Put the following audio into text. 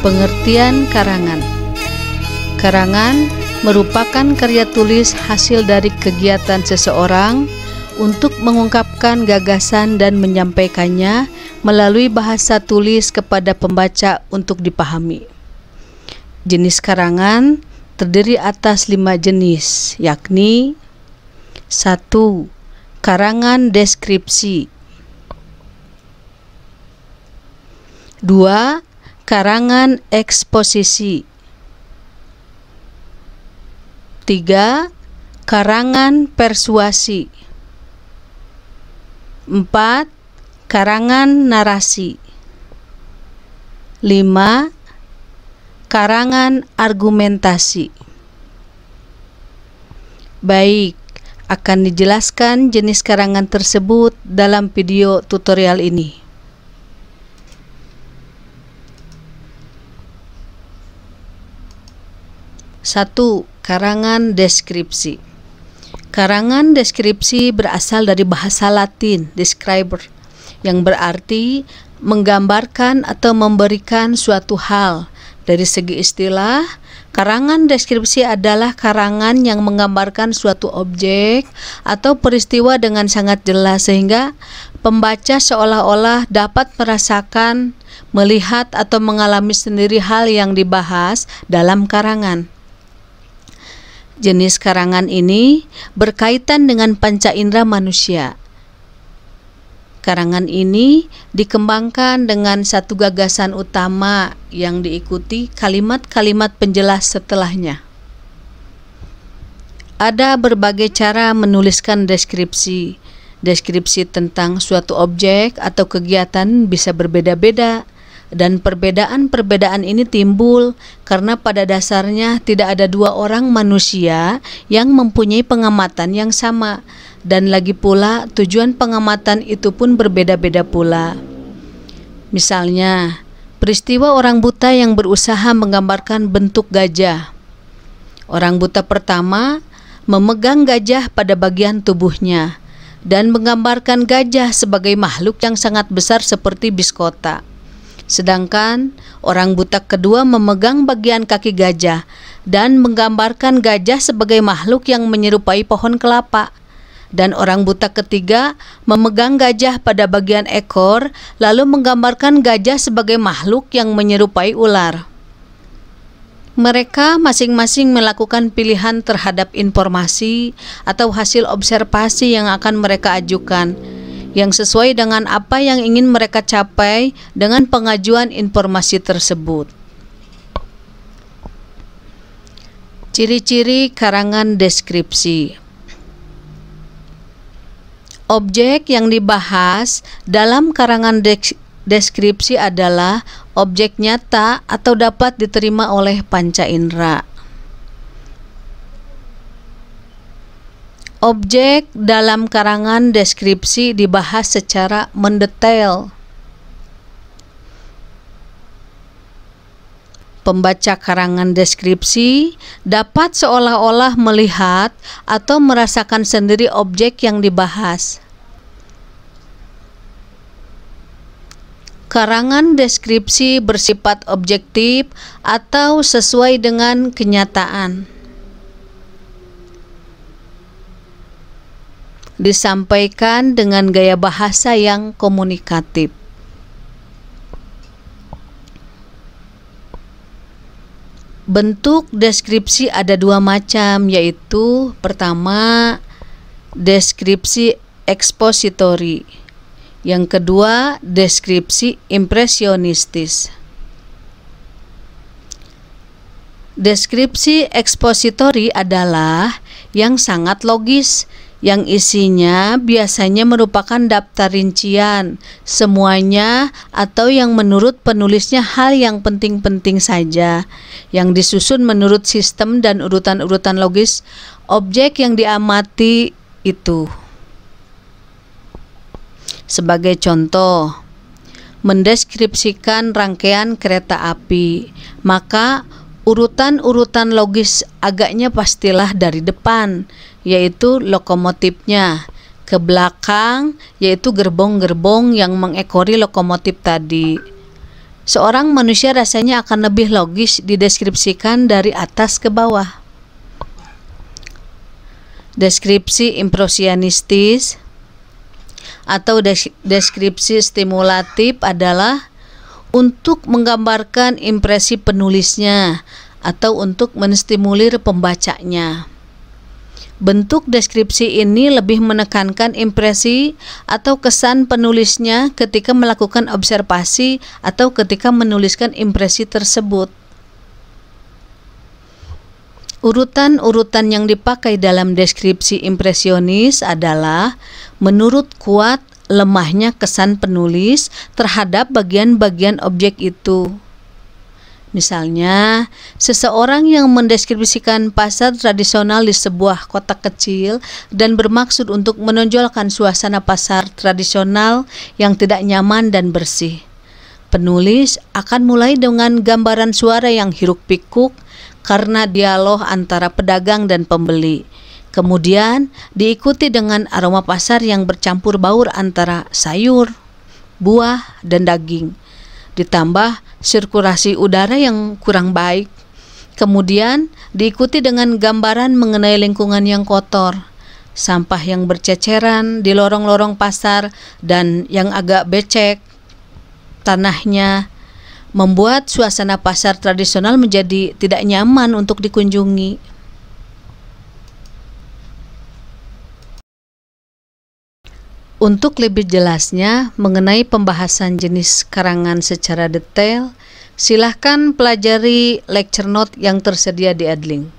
Pengertian karangan. Karangan merupakan karya tulis hasil dari kegiatan seseorang untuk mengungkapkan gagasan dan menyampaikannya melalui bahasa tulis kepada pembaca untuk dipahami. Jenis karangan terdiri atas 5 jenis, yakni 1. Karangan deskripsi. 2. Karangan eksposisi. 3. Karangan persuasi. 4. Karangan narasi. 5. Karangan argumentasi. Baik, akan dijelaskan jenis karangan tersebut dalam video tutorial ini. 1. Karangan deskripsi. Karangan deskripsi berasal dari bahasa Latin describer, yang berarti menggambarkan atau memberikan suatu hal. Dari segi istilah, karangan deskripsi adalah karangan yang menggambarkan suatu objek atau peristiwa dengan sangat jelas sehingga pembaca seolah-olah dapat merasakan, melihat atau mengalami sendiri hal yang dibahas dalam karangan. Jenis karangan ini berkaitan dengan panca indera manusia. Karangan ini dikembangkan dengan satu gagasan utama yang diikuti kalimat-kalimat penjelas setelahnya. Ada berbagai cara menuliskan deskripsi. Deskripsi tentang suatu objek atau kegiatan bisa berbeda-beda. Dan perbedaan-perbedaan ini timbul karena pada dasarnya tidak ada dua orang manusia yang mempunyai pengamatan yang sama, dan lagi pula tujuan pengamatan itu pun berbeda-beda pula. Misalnya, peristiwa orang buta yang berusaha menggambarkan bentuk gajah. Orang buta pertama memegang gajah pada bagian tubuhnya dan menggambarkan gajah sebagai makhluk yang sangat besar seperti biskota. Sedangkan orang buta kedua memegang bagian kaki gajah dan menggambarkan gajah sebagai makhluk yang menyerupai pohon kelapa. Dan orang buta ketiga memegang gajah pada bagian ekor lalu menggambarkan gajah sebagai makhluk yang menyerupai ular. Mereka masing-masing melakukan pilihan terhadap informasi atau hasil observasi yang akan mereka ajukan, yang sesuai dengan apa yang ingin mereka capai dengan pengajuan informasi tersebut. Ciri-ciri karangan deskripsi. Objek yang dibahas dalam karangan deskripsi adalah objek nyata atau dapat diterima oleh panca indera. Objek dalam karangan deskripsi dibahas secara mendetail. Pembaca karangan deskripsi dapat seolah-olah melihat atau merasakan sendiri objek yang dibahas. Karangan deskripsi bersifat objektif atau sesuai dengan kenyataan. Disampaikan dengan gaya bahasa yang komunikatif. Bentuk deskripsi ada 2 macam, yaitu pertama, deskripsi ekspositori. Yang kedua, deskripsi impresionistis. Deskripsi ekspositori adalah yang sangat logis, yang isinya biasanya merupakan daftar rincian semuanya atau yang menurut penulisnya hal yang penting-penting saja, yang disusun menurut sistem dan urutan-urutan logis objek yang diamati itu. Sebagai contoh, mendeskripsikan rangkaian kereta api, maka urutan-urutan logis agaknya pastilah dari depan, yaitu lokomotifnya, ke belakang, yaitu gerbong-gerbong yang mengekori lokomotif tadi. seorang manusia rasanya akan lebih logis dideskripsikan dari atas ke bawah. Deskripsi impresionistis atau deskripsi stimulatif adalah untuk menggambarkan impresi penulisnya atau untuk menstimulir pembacanya. Bentuk deskripsi ini lebih menekankan impresi atau kesan penulisnya ketika melakukan observasi atau ketika menuliskan impresi tersebut. Urutan-urutan yang dipakai dalam deskripsi impresionis adalah menurut kuat lemahnya kesan penulis terhadap bagian-bagian objek itu. Misalnya, seseorang yang mendeskripsikan pasar tradisional di sebuah kota kecil dan bermaksud untuk menonjolkan suasana pasar tradisional yang tidak nyaman dan bersih. Penulis akan mulai dengan gambaran suara yang hiruk-pikuk karena dialog antara pedagang dan pembeli. Kemudian diikuti dengan aroma pasar yang bercampur baur antara sayur, buah, dan daging. Ditambah sirkulasi udara yang kurang baik. Kemudian diikuti dengan gambaran mengenai lingkungan yang kotor, sampah yang berceceran di lorong-lorong pasar dan yang agak becek tanahnya, membuat suasana pasar tradisional menjadi tidak nyaman untuk dikunjungi. Untuk lebih jelasnya mengenai pembahasan jenis karangan secara detail, silahkan pelajari lecture note yang tersedia di Edlink.